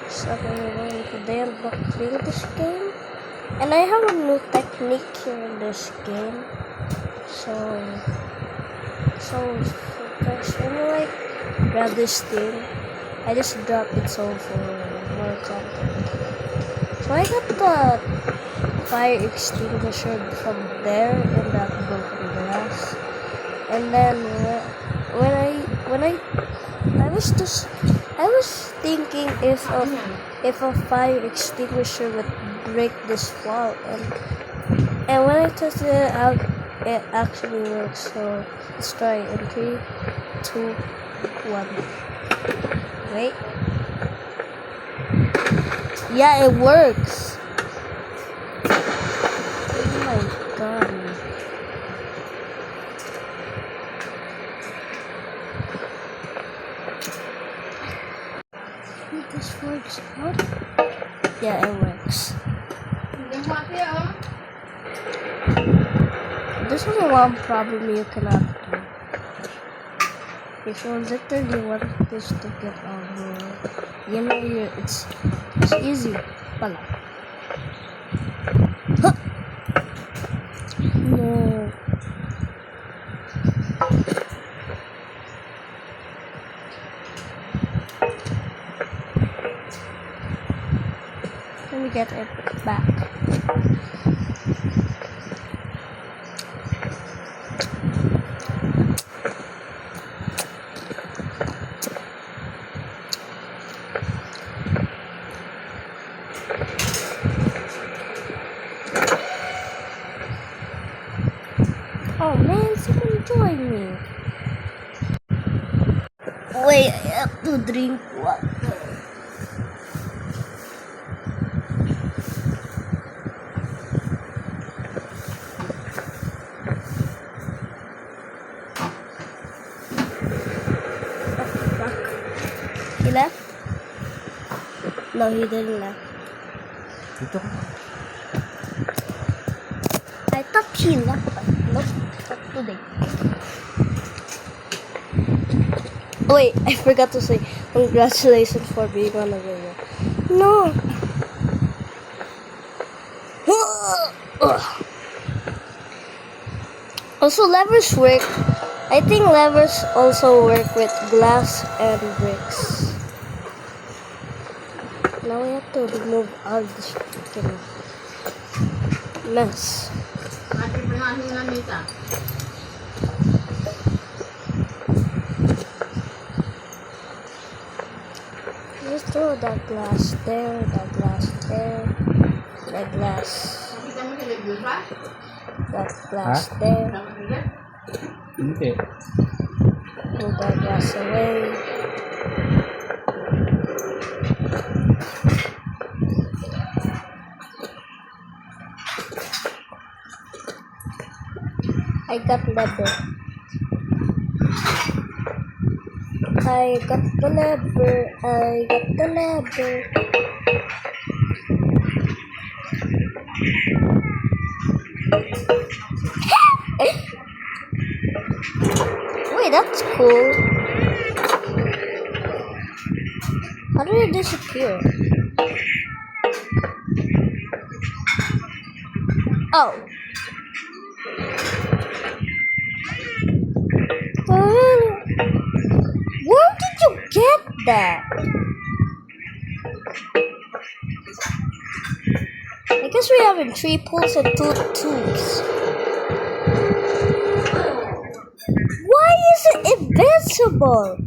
So today I'm not playing this game, and I have a new technique here in this game. So first when you like grab this thing, I just drop it so for more content. So I got the fire extinguisher from there in that broken glass, and then when I was thinking if a fire extinguisher would break this wall, and when I tested it out, it actually works. So let's try it in 3, 2, 1. Wait. Yeah, it works. Oh my god. This works out? Yeah, it works. There's only one problem you cannot do. If you literally want this to get over, it's easy. Pala. Huh. No. Let me get it back. Oh man, someone join me. Wait, I have to drink water. He left? No, he didn't left. Dito ka. I thought he left, but nope, not today. Wait, I forgot to say congratulations for being on the video. No. Also, levers work. I think levers also work with glass and bricks. Now we have to remove all this freaking mess. Just throw that glass there, that glass there, that glass there. Hindi. Move that glass away. I got lever. I got the lever. Wait, that's cool. How did it disappear? Oh. Where did you get that? I guess we have 3 pulls and 2 tubes. Why is it invincible?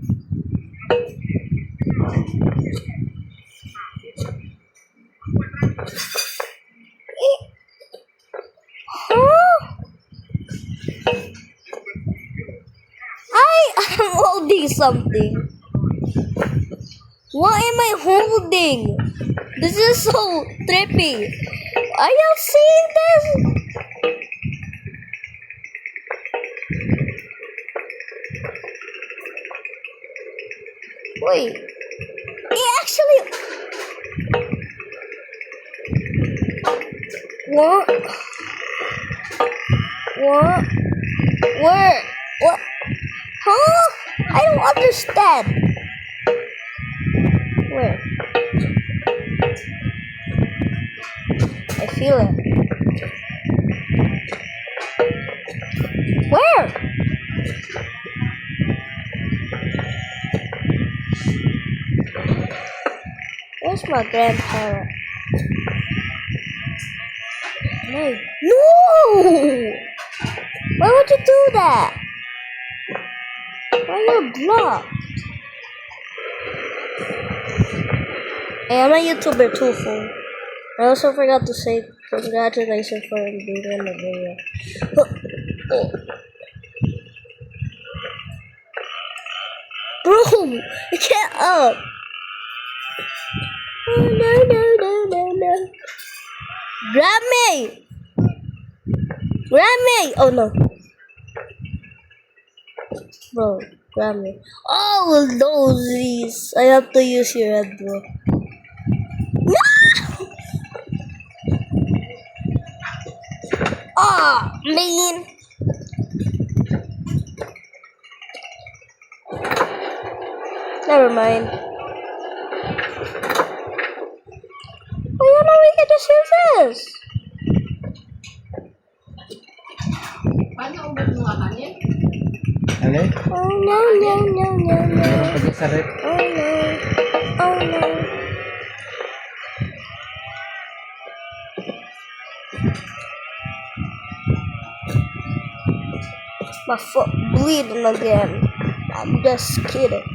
Huh? I am holding something. What am I holding? This is so trippy. Are y'all seeing this? Wait. It actually... What? What? Where? What? Huh? I don't understand. Where? feel it. Where? Where's my grandparent? No! Why would you do that? Why are you blocked? Hey, I'm a YouTuber too, fool. I also forgot to say congratulations for being in the video. Bro, you can't up. Oh, no. Grab me! Grab me! Oh no. Bro, grab me. Oh, those. I have to use your head, bro. No! Ah, man. Never mind. Oh, you know we can just use this. Alin? Oh no. Meron pa dyan sa rep. Oh no. My foot bleeding again. I'm just kidding.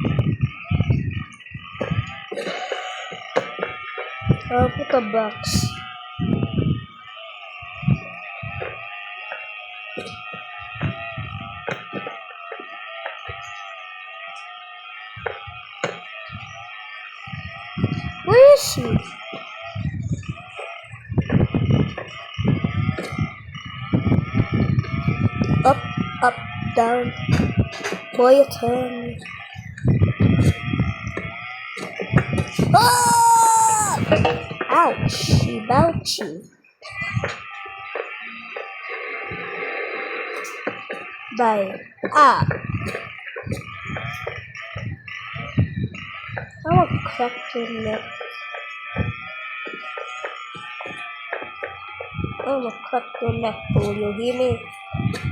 I'll put a box. Where is she? Up, down. Boy, turn. Ah! Ouchie, bouchie. Die. Ah. I want to crack your neck. I'm gonna crack your neck, fool. You hear me?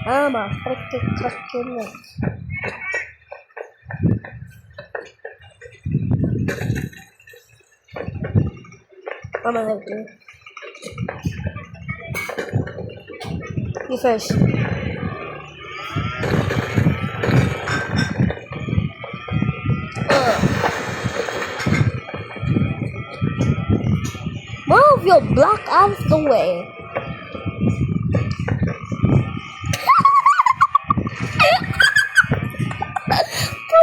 I'm gonna freaking crack your neck. I'm gonna help you. You first. Move your block out of the way. Bro,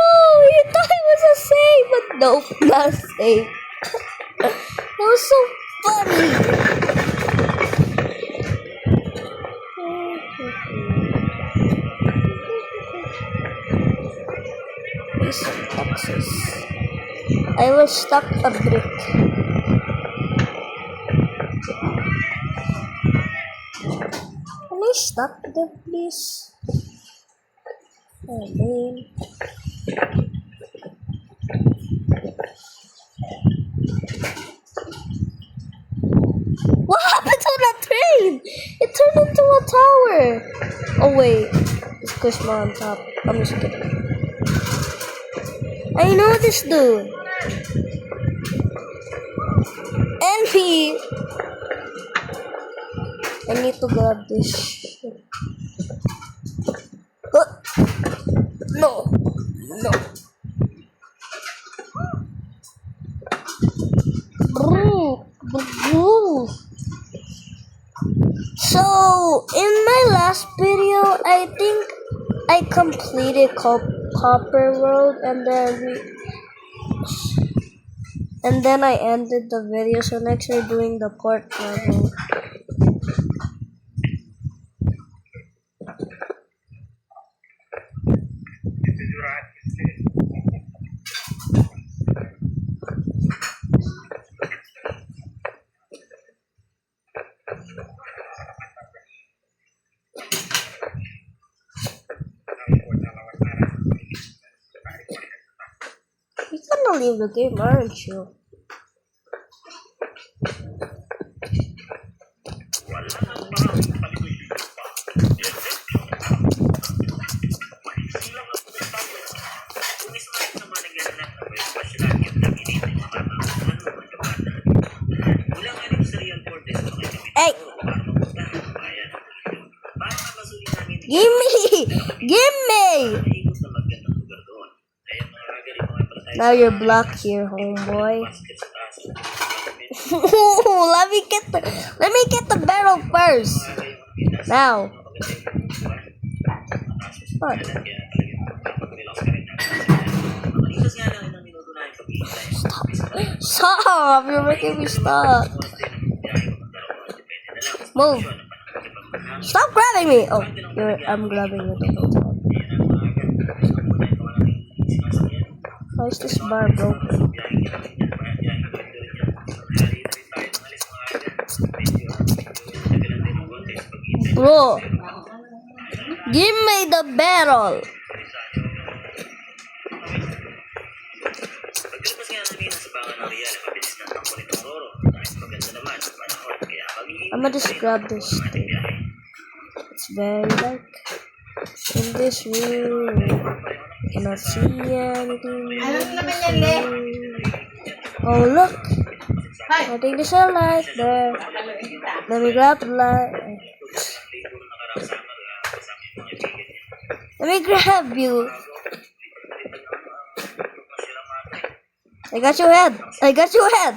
you thought it was a save, but nope, not a save. That was so funny. These boxes. I will stack a brick. Can I stack them, please? Oh, man. What happened to the train? It turned into a tower. Oh wait, it's Kushma on top. I'm just kidding. I know this dude. And he. I need to grab this shit. No. So, in my last video, I think I completed Copper Road, and then I ended the video. So next we're doing the port level. You're gonna leave the game, aren't you? Hey! Gimme! Gimme! Now you're blocked here, homeboy. Let me get the barrel first. Now. What? Stop! You're making me stop. Move. Stop grabbing me! Oh, I'm grabbing you the whole time. Why is this bar broken? Bro, give me the barrel. I'ma just grab this thing. It's very dark in this room. Cannot see anything. Oh look! I think there's a light there. Let me grab the light. Let me grab you. I got your head. I got your head.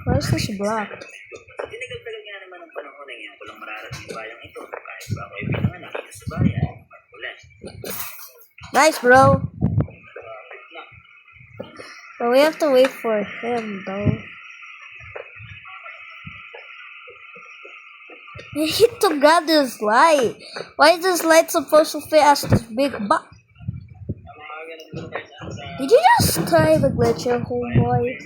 Why is this blocked? Nice, bro. But we have to wait for him, though. I need to grab this light. Why is this light supposed to fit as this big box? Did you just try the glitcher, homeboy?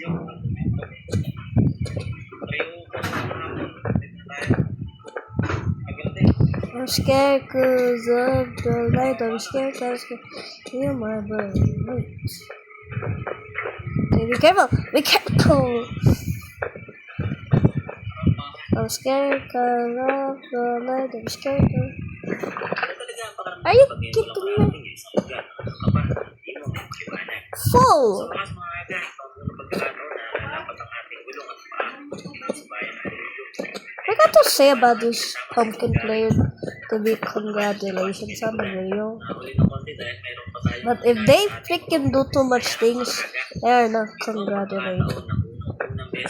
I'm scared cause of the light. I'm scared cause you're my brother. Wait. Okay, be careful. Be careful. I'm scared cause of the light. I'm scared cause... Are you kidding me? Full. I got to say about this pumpkin player to be congratulations on the video. But if they freaking do too much things, they are not congratulated.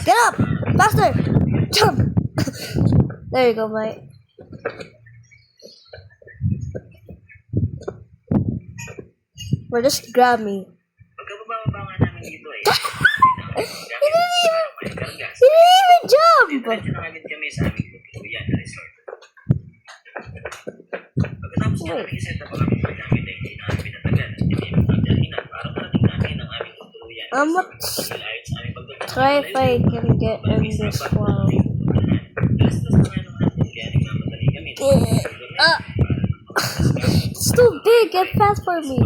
Get up! Faster! Jump! There you go, mate. Or just grab me. He didn't even jump! I'm gonna try if I can get in this one. It's too big, get fast for me.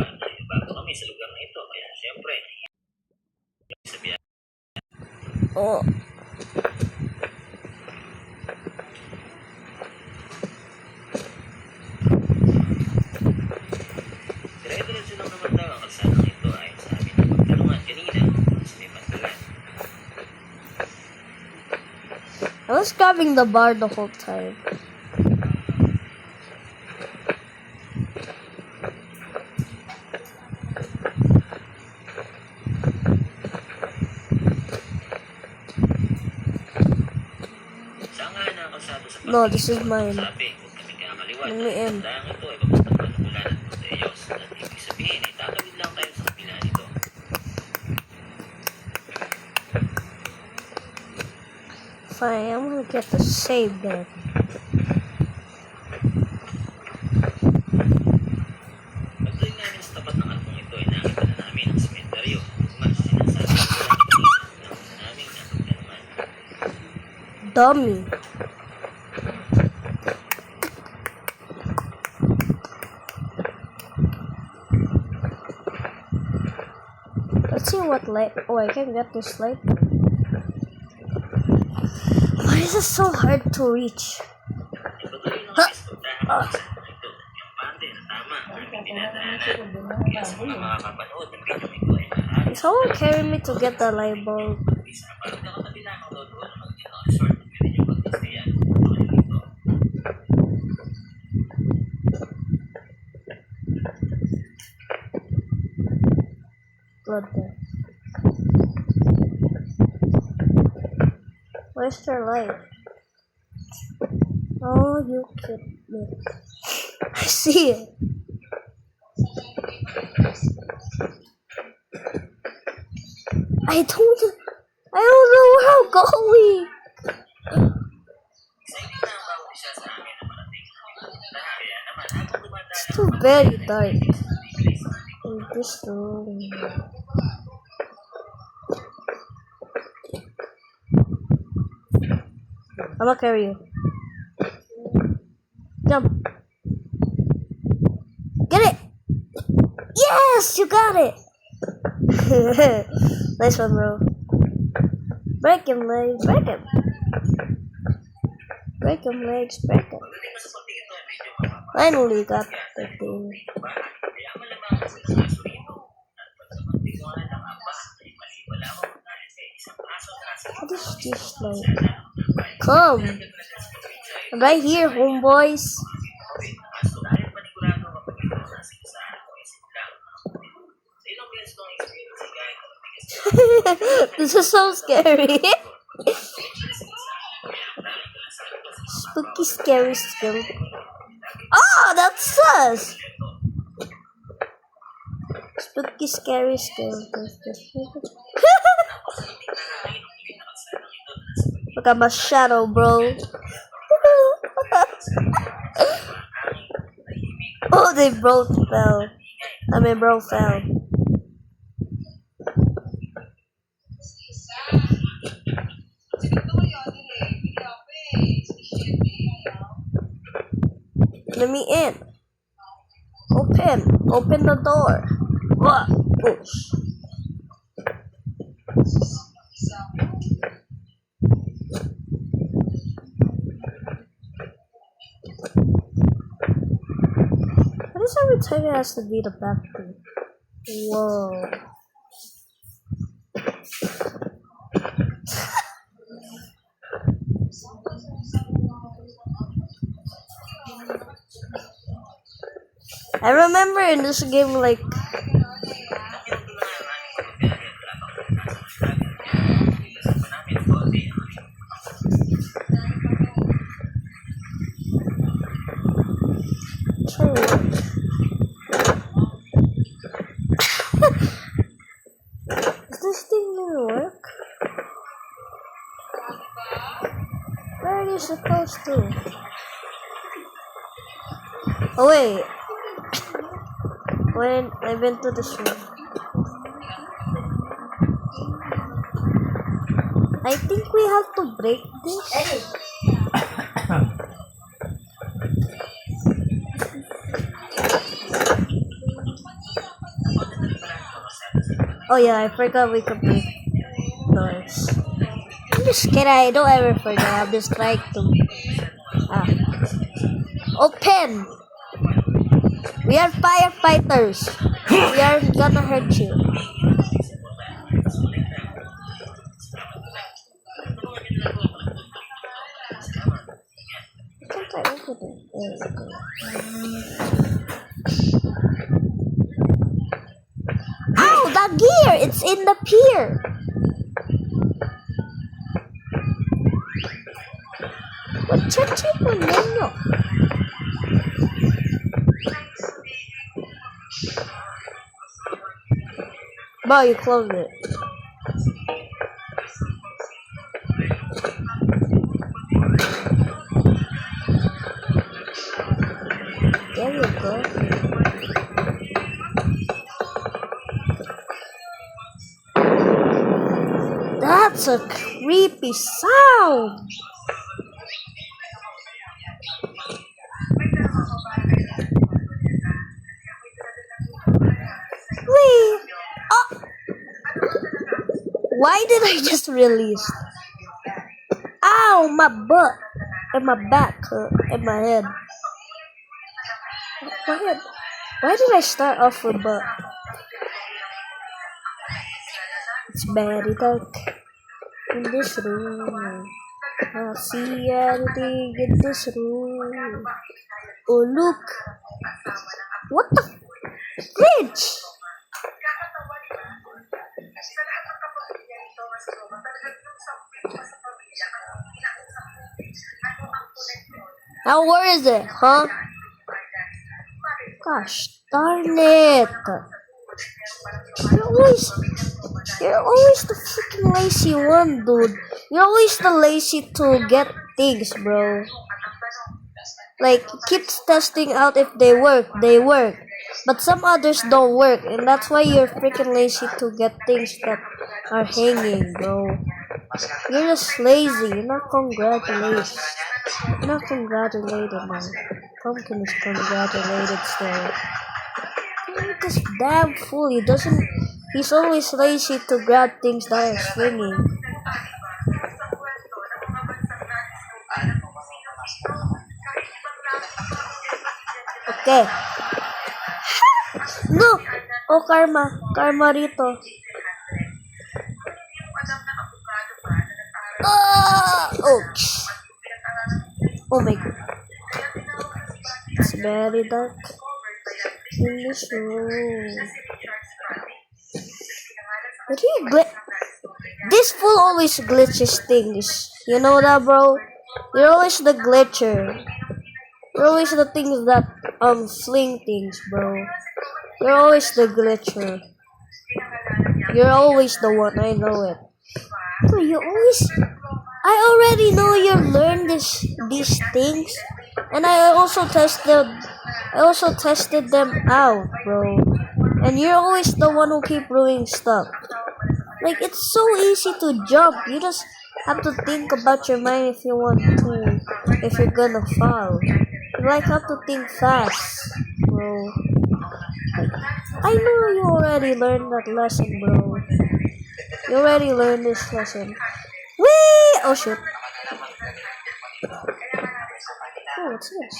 Oh. I was grabbing the bar the whole time. No, this is mine. Let me in. Fine, I'm gonna get the save then. Dummy. Let's see what light. Oh, I can get this light. Why is it so hard to reach? Huh? Can someone carry me to get the light bulb? Blood there. Where's their light? Oh, you killed me. I see it. I don't know where I'm going. It's too very dark in this room. I'm gonna carry you. Jump. Get it! Yes! You got it! Nice one, bro. Break him, legs. Break him. Break him, legs. Break him. Finally got the thing. What is this like? Come! I'm right here, homeboys. This is so scary. Spooky, scary skill. Oh, that's us! Spooky, scary skill. Look at my shadow, bro. Oh, they both fell. Bro fell. Let me in. Open the door. What? Oops. What is every time it has to be the back thing? Whoa. I remember in this game, like, is this thing gonna work? Where are you supposed to? Oh wait. When I went to this room, I think we have to break this. Oh yeah, I forgot we could break doors. I'm just kidding, I don't ever forget. I'm just trying to. Open! We are firefighters. We are gonna hurt you. Can't I open it? There we go. Ow! The gear! It's in the pier! What's your cheaper menu? Wow, you closed it. There you go. That's a creepy sound. Wee! Oh! Why did I just release? Ow! My butt and my back and my head. My head. Why did I start off with but? It's very dark in this room. I see anything in this room. Oh look! What the fridge? Now where is it, huh? Gosh darn it! You're always the freaking lazy one, dude. You're always the lazy to get things, bro. Like, keeps testing out if they work. But some others don't work, and that's why you're freaking lazy to get things that are hanging, bro. You're just lazy. You're not congratulated. You're not congratulated, man. Pumpkin is congratulated still. You're this damn fool. He's always lazy to grab things that are swinging. Okay. No! Oh, karma. Karma rito. Ouch. Oh my god. It's very dark in this room. This fool always glitches things. You know that, bro? You're always the glitcher. You're always the things that fling things, bro. You're always the glitcher. You're always the one. I know it. Bro, I already know you learned these things, and I also tested them out, bro. And you're always the one who keep ruining stuff. Like, it's so easy to jump. You just have to think about your mind if you're gonna fall. You like have to think fast, bro. I know you already learned that lesson, bro. You already learned this lesson. Whee! Oh shit. Oh, what's this?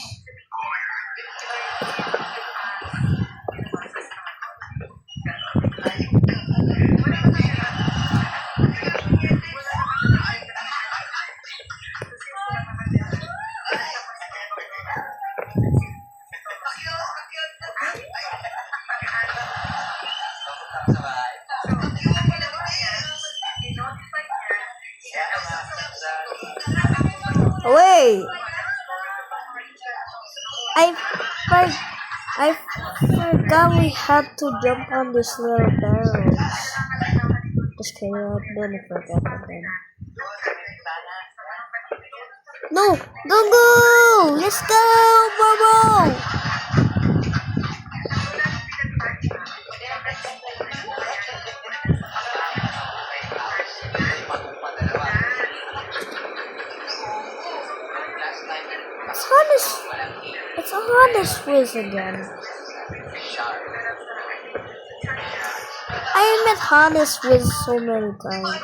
Wait! I forgot we had to jump on these little barrels. Just kidding, I didn't forget that then. No! Don't go! Let's go, Bobo! It's a Honda's Fizz again. I met Honda's Fizz so many times.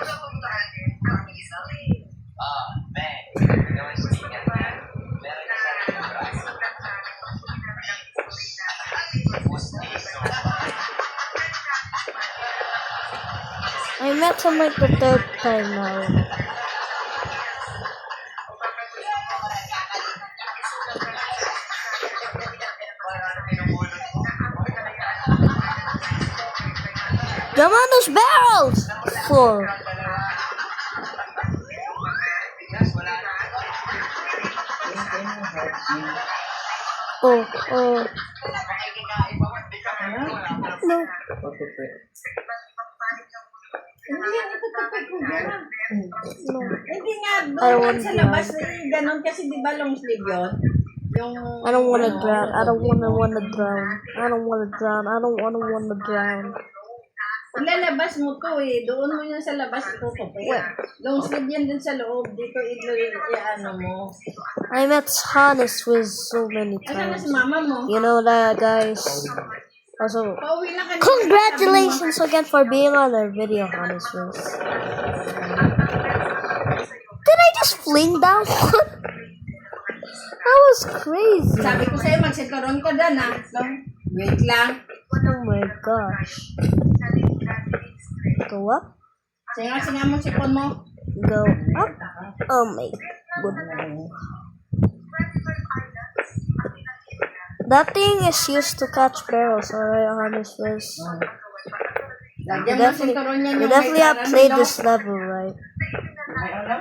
I met him like the third time now. Jump on those barrels! Full. Oh. No. Hindi nga, doon sa labas ganun kasi di ba long sleeve yun? I don't wanna drown. I don't wanna drown. Ilalabas mo to doon mo yan sa labas itutupi. Long sleeve yan din sa loob, dito ano mo. I met Hannes with so many Asan na times. si mama mo? You know that, guys. Also, Pauwi na ka na. congratulations again for being on our video, Hannes with. Did I just fling that one? That was crazy. Sabi ko sa'yo, magsinturon ko dyan, ha? Wait lang. Oh my gosh. Go up. Singa mo si Kon mo. Go up. Oh my goodness. That thing is used to catch barrels, alright, honest face. Lagyan mo sinturon niya You yung definitely may have played karami, this level, right? no?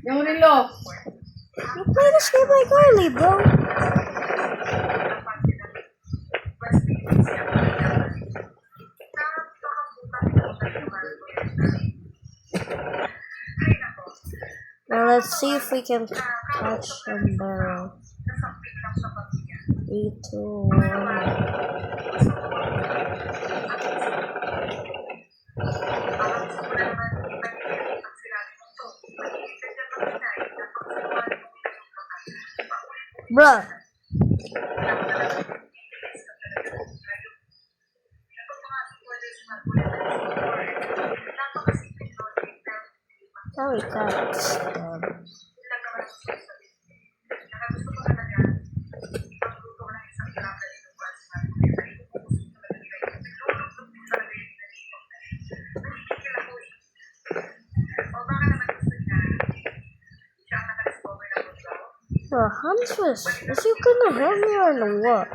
Yung relo. You play this game like early, bro. Now let's see if we can catch some barrels. 3, 2, 1. Bruh. Now we catch them. Bro, Huntress, is you gonna help me or what?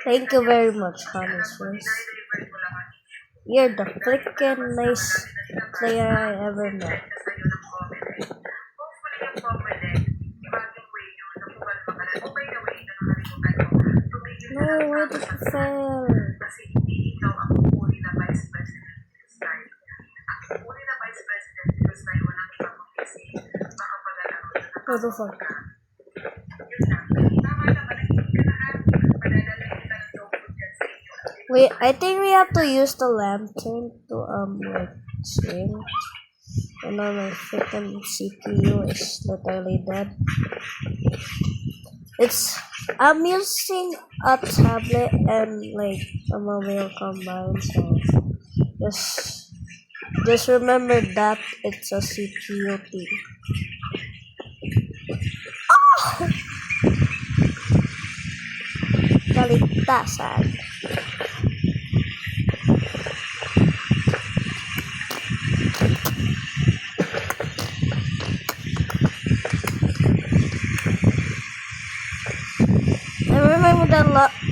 Thank you very much, Huntress. You're the freaking nice player I ever met. No, why did you fail? What the fuck? Wait, I think we have to use the lantern to like swing. And now my freaking CPU is literally dead. I'm using a tablet and like a mobile combined, so just remember that it's a CPU thing. Oh! Kaligtasan.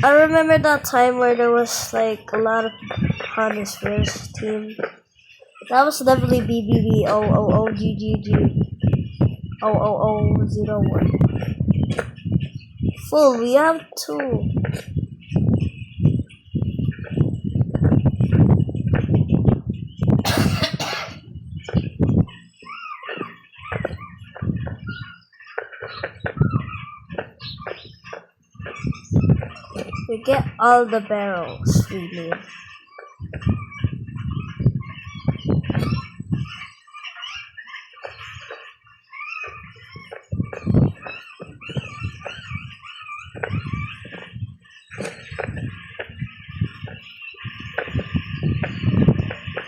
I remember that time where there was like a lot of Honest Verse team. That was definitely BBB 000GGG 00001. Fool, we have two. We get all the barrels we need.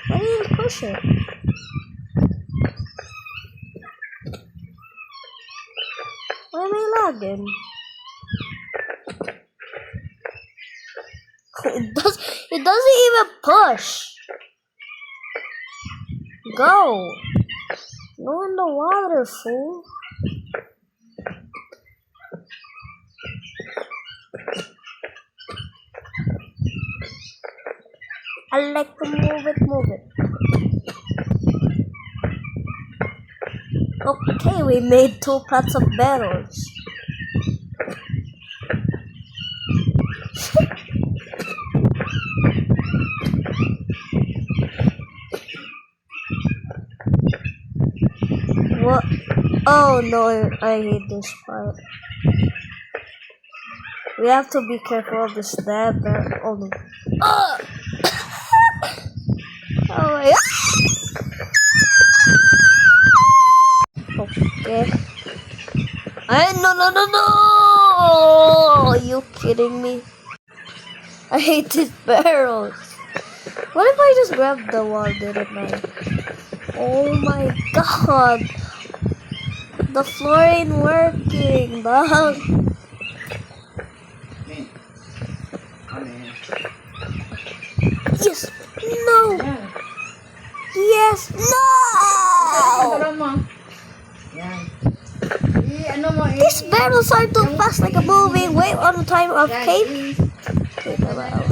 Why didn't you push it? Why am I lagging? It doesn't even push. Go. Go in the water, fool. I like to move it. Okay, we made 2 pots of barrels. What? Oh no, I hate this part. We have to be careful of the stab there. Oh no. Oh, oh my god. Okay. No! Are you kidding me? I hate these barrels. What if I just grabbed the wall, didn't I? Oh my god. The floor ain't working, dog. Min. Ano yan? Yes! No! Yes! No! Ano mo? Yan. Ano mo? These barrels are too fast like a moving wave on the time of cave. Wait a while.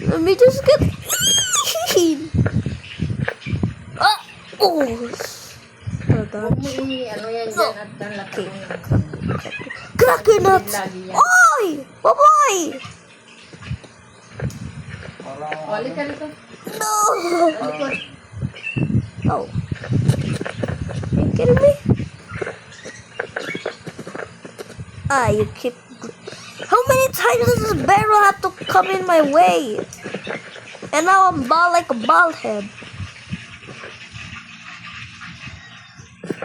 Let me just get ah! Oh! Well done. Huwag mo ano yan dyan at nalaki mo yan. Cracker nuts! Oy! Baboy! Wali ka rito. No! Oh. Are you kidding me? Ah, you keep... How many times does this barrel have to come in my way? And now I'm bald like a bald head.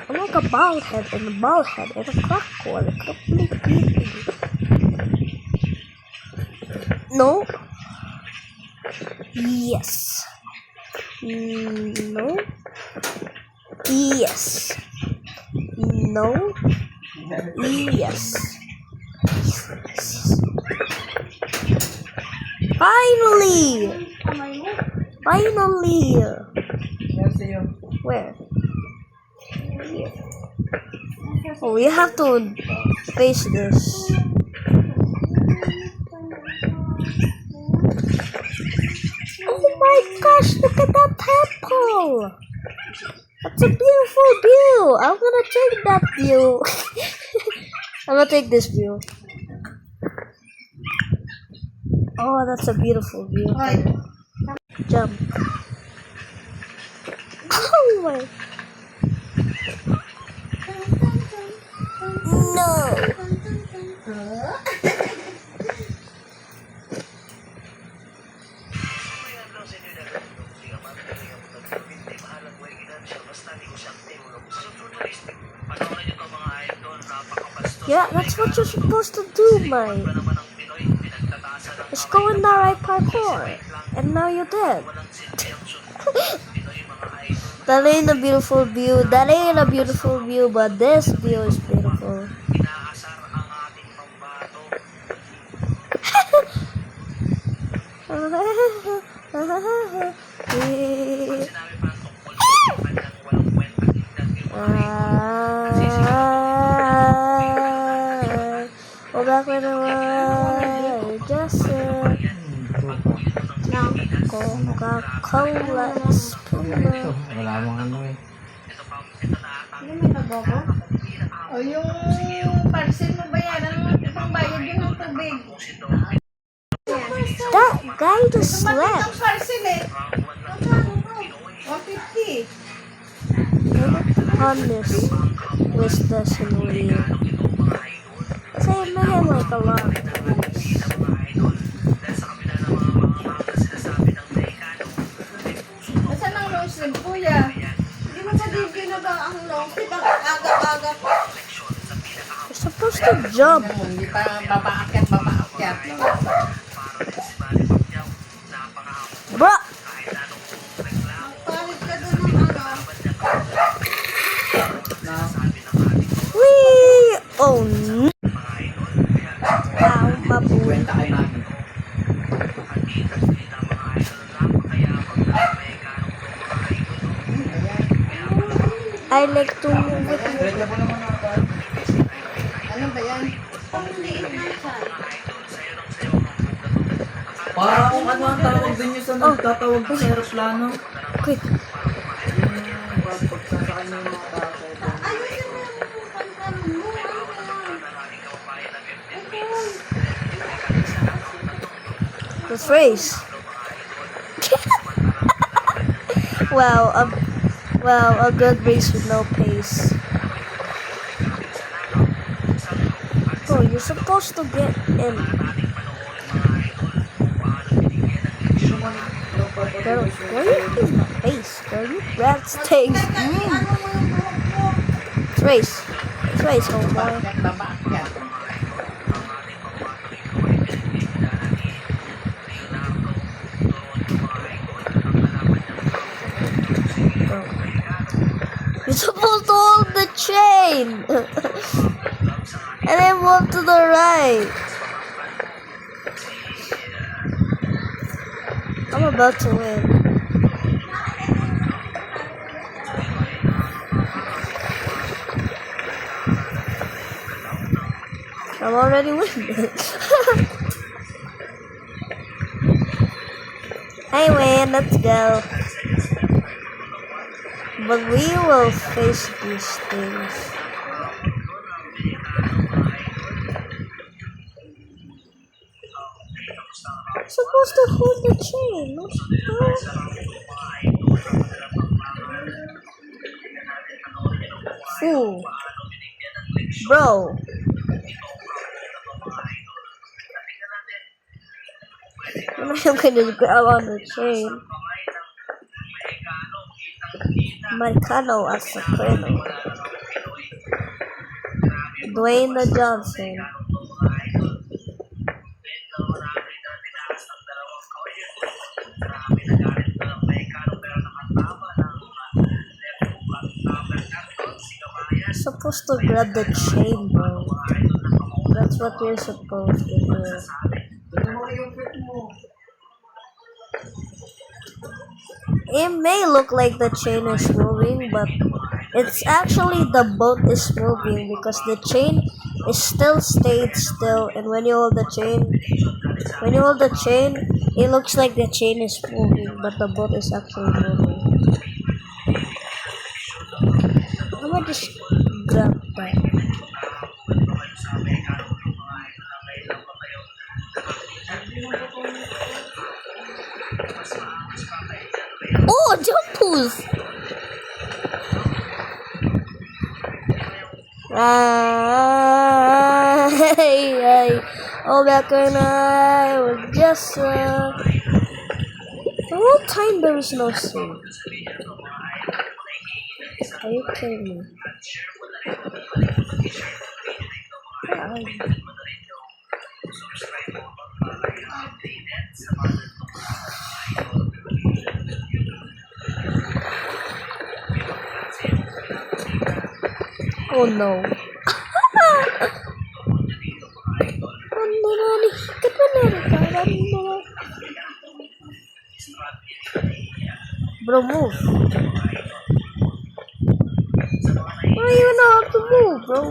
I'm like a bald head and a bald head and a crackle. No? Yes. No? Yes. No? Yes. Finally! Finally! Yan sa'yo. Where? Here. Oh, we have to face this. Oh my gosh, look at that temple! That's a beautiful view! I'm gonna take that view. I'm gonna take this view. Oh, that's a beautiful view. Jump. Oh my. No. Yeah, that's what you're supposed to do, mate. Just go in the right parkour. And now you're dead. That ain't a beautiful view. That ain't a beautiful view, but this view is beautiful. Go back with the one. Just Coca-Cola Espuma. Wala mong ano eh. O yung parcel mo ba yan? Ano mo pangbayad yun ng tubig? That guy just Tumating slept. ang parcel eh. 150. Honest with this and real. Say I met him like a lot. Nasaan ang long sleeve, kuya? Hindi mo pa bibigyan na ba ang long sleeve? Ang aga-aga pa. You're supposed to jump. Hindi pa papaakyat. Bruh! Palit ka doon ng ano. Wee! Oh no! Ow, mabuhay. Kwenta kay mami. I like to move it. Kwenta mo naman ako. Ano ba yan? Para kung ano ang tawag din nyo sa nagtatawag sa aeroplano. Quick. Yung pagsasakay ng mga tao sa ito. Ayusin mo yung pantalon mo. The phrase. Wow, a good race with no pace. Oh, you're supposed to get in. Girl, why are you in the face, girl? You rat stinks. Ano mo yung buhok mo? race. Let's race, homeboy. Babaakyat. You're supposed to hold the chain. And then move to the right. I'm about to win. I'm already winning. Anyway, let's go. But we will face these things. I'm supposed to hold the chain. What the hell? Fool. Bro. I'm gonna grab on the chain. Marcano Assacrino. Dwayne the Johnson. Supposed to grab the chain, bro. That's what you're supposed to do. It may look like the chain is moving, but it's actually the boat is moving because the chain is still stayed still, and when you hold the chain, it looks like the chain is moving, but the boat is actually moving. I'm gonna just grab that. Oh, jump pools! Hey, oh, back when I was just the whole time there was no sing. Are you kidding me? Where are you? Oh no. Bro, move. I don't even know how to move, bro.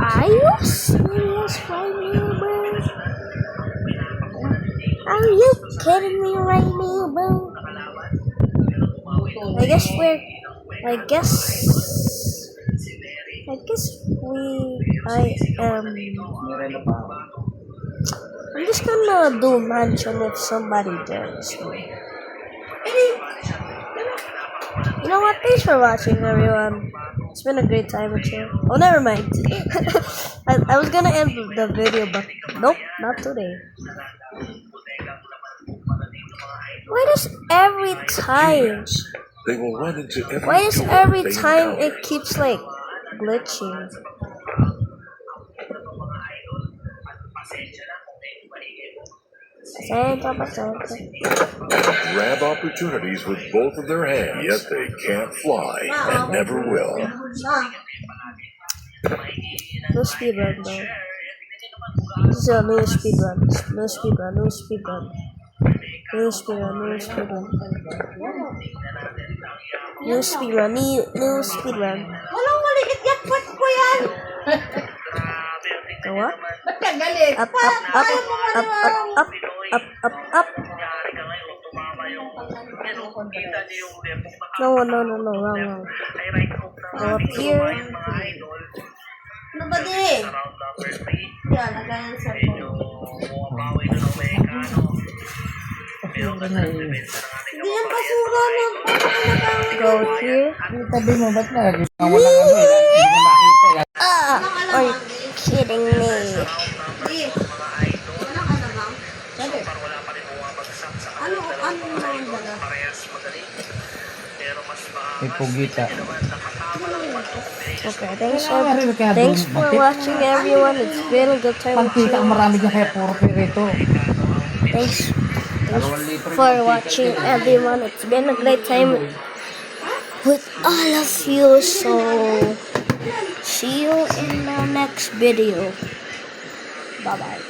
Are you serious right now, bro? Are you kidding me right now, bro? I guess I'm just gonna do mansion if somebody joins me. You know what? Thanks for watching, everyone. It's been a great time with you. Oh, never mind. I was gonna end the video, but nope, not today. Why does every time it keeps like glitching? Grab opportunities with both of their hands, yet they can't fly and never will. No speedrun though. This is a new speedrun. No speedrun. No speedrun. No speedrun. No speedrun. No speedrun. No speedrun. Walang maliit yan, pwet ko yan. Go up. Ba't ka galit? Up, up, up, up, up, up, up, up. No, wrong. Go up here. Ano ba di? Yan, nagalan sa Hindi yan basura na. Go here. Tabi mo, ba't na? Walang ano, hindi ko makita yan. Are you kidding me? Di. Wala ka na ba? Sabi. Ano naman ba na? May pugita. Okay, thanks for watching everyone. It's been a good time with Pagkita ang you. marami dyan kaya puro pirito. Thanks for watching everyone. It's been a great time with all of you. So see you in the next video. Bye bye.